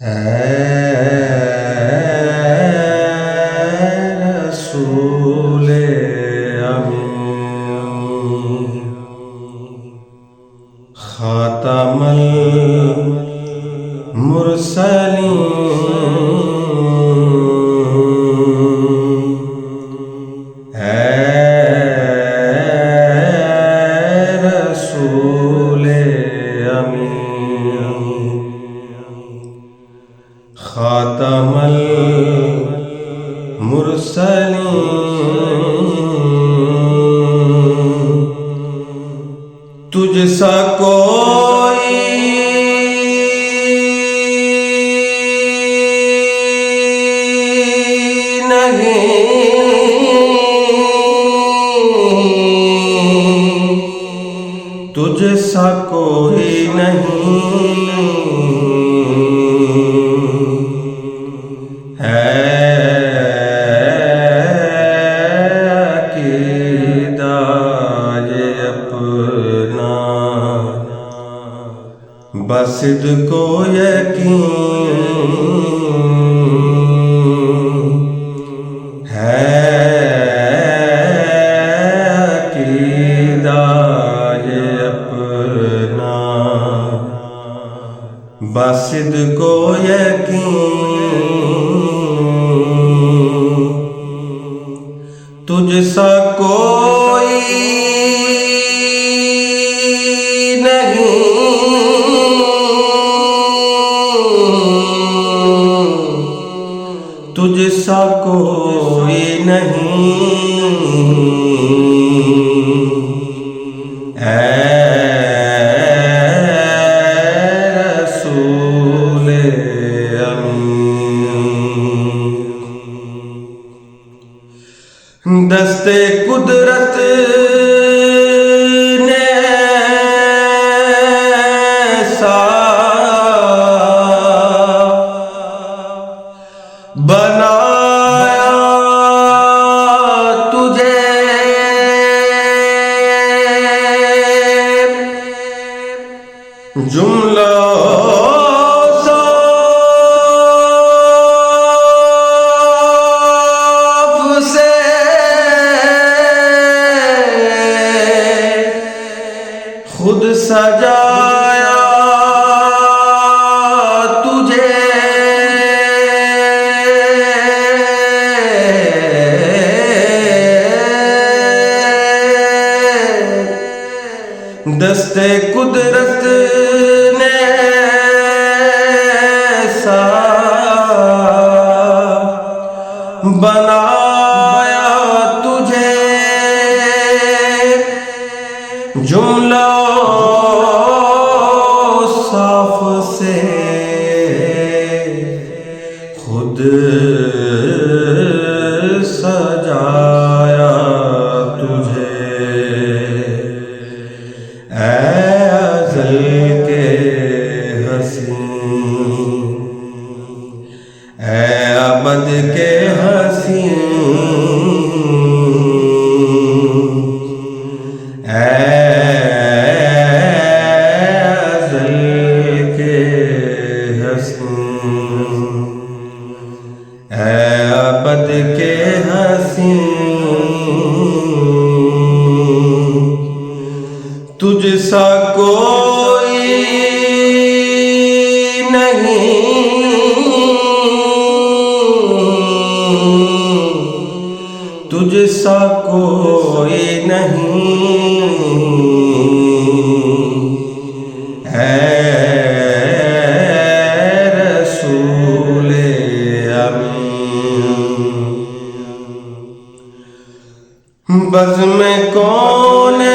اے رسول امین، خاتم المرسلین، اے رسول امین، خاتم المرسلین، تجھ سا کوئی نہیں، تجھ سا کوئی نہیں، ہے عقیدہ یہ اپنا، بصدق و یقین، ہے عقیدہ یہ اپنا، بصدق و یقین، تجھ سا کوئی نہیں، تجھ سا کوئی نہیں، اے رسول امین، دست قدرت نے ایسا بنایا تجھے، جملہ خود سجایا تجھے، دست قدرت نے ایسا بنایا تجھے، جملہ صاف سے خود سجایا تجھے، اے ازل کے حسین، اے ابد کے حسین، اے ازل کے حسین، اے ابد کے حسین، تجھ سا کوئی نہیں، تجھ سا کوئی نہیں، اے رسول امین، بزم کونین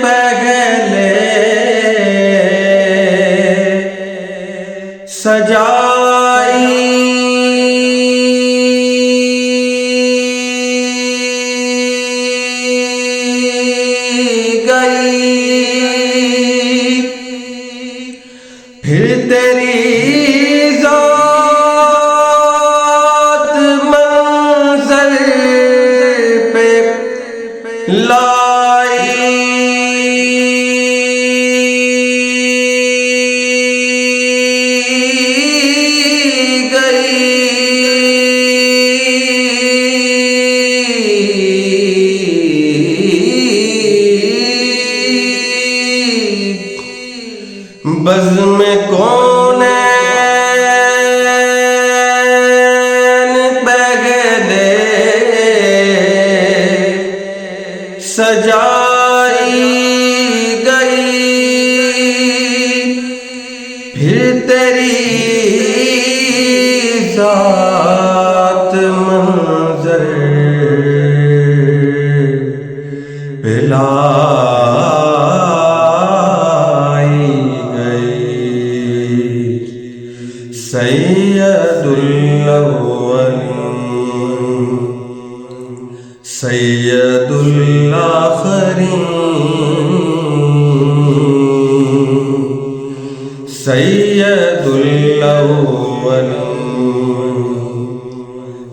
پہلے سجائی گئی، پھر تیری ذات منظر پہ لائی، بزم کونین پہلے سجائی گئی، پھر تیری ذات منظر پہ لائی گئی۔ سید الاولین سید الاخرین، سید الاولین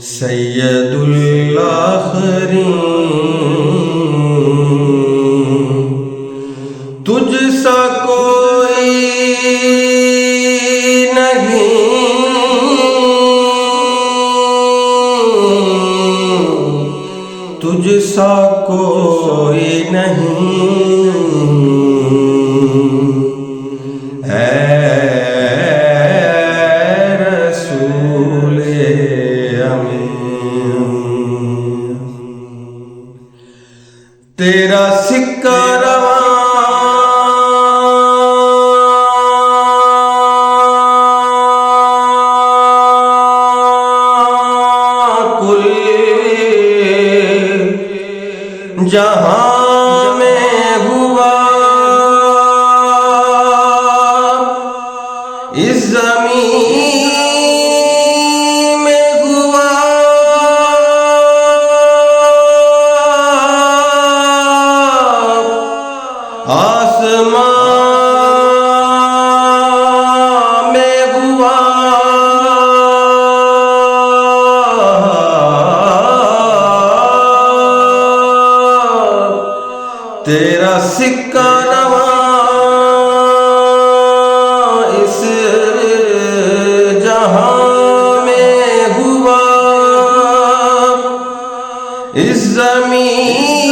سید الاخرین، تجھ سا کوئی نہیں، تجھ سا کوئی نہیں، اے رسول امین، تیرا سکہ رواں کل جہاں میں ہوا، اس زمین میں ہوا، آسمان میں ہوا، تیرا سکہ رواں اس جہاں میں ہوا، اس زمین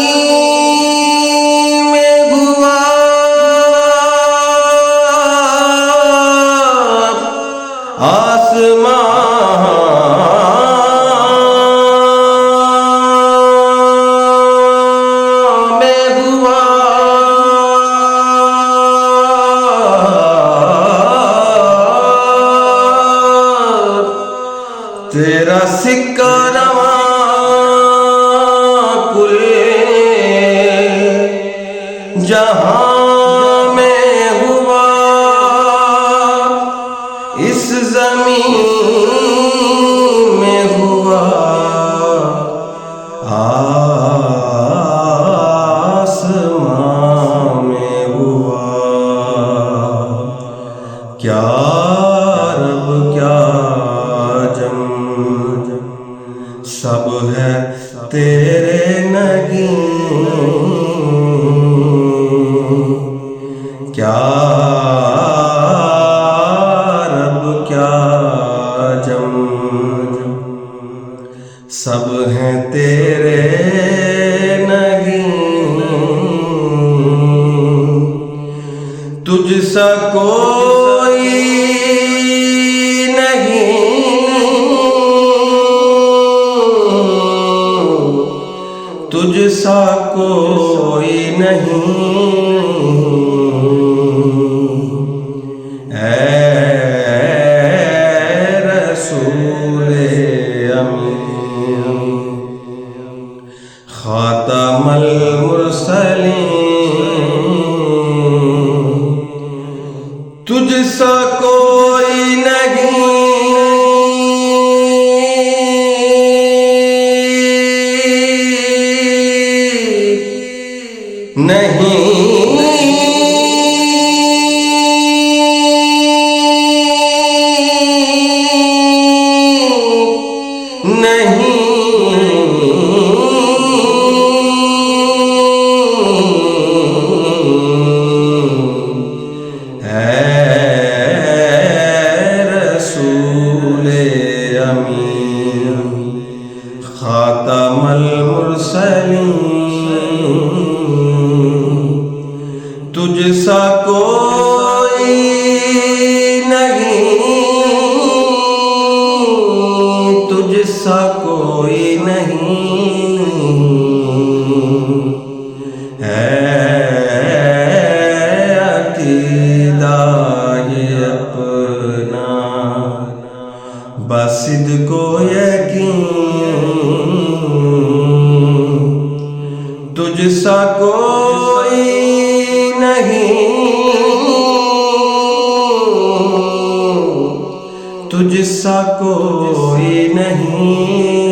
میں ہوا، آسمان میں ہوا، تیرا سکہ رواں کل جہاں میں ہوا، اس زمین میں ہوا، آسمان میں ہوا، کیا رب کیا جم سب ہے تیرے نگین، کیا رب کیا جم سب ہیں تیرے نگین، تجھ سا کوئی تجھ سا کوئی نہیں، اے رسول امین، خاتم المرسلین، تجھ سا کوئی نہیں، خاتم المرسلین، تجھ سا کوئی عقیدہ یہ اپنا، بصدق و یقین تجھ سا کوئی نہیں، تجھ سا کوئی نہیں،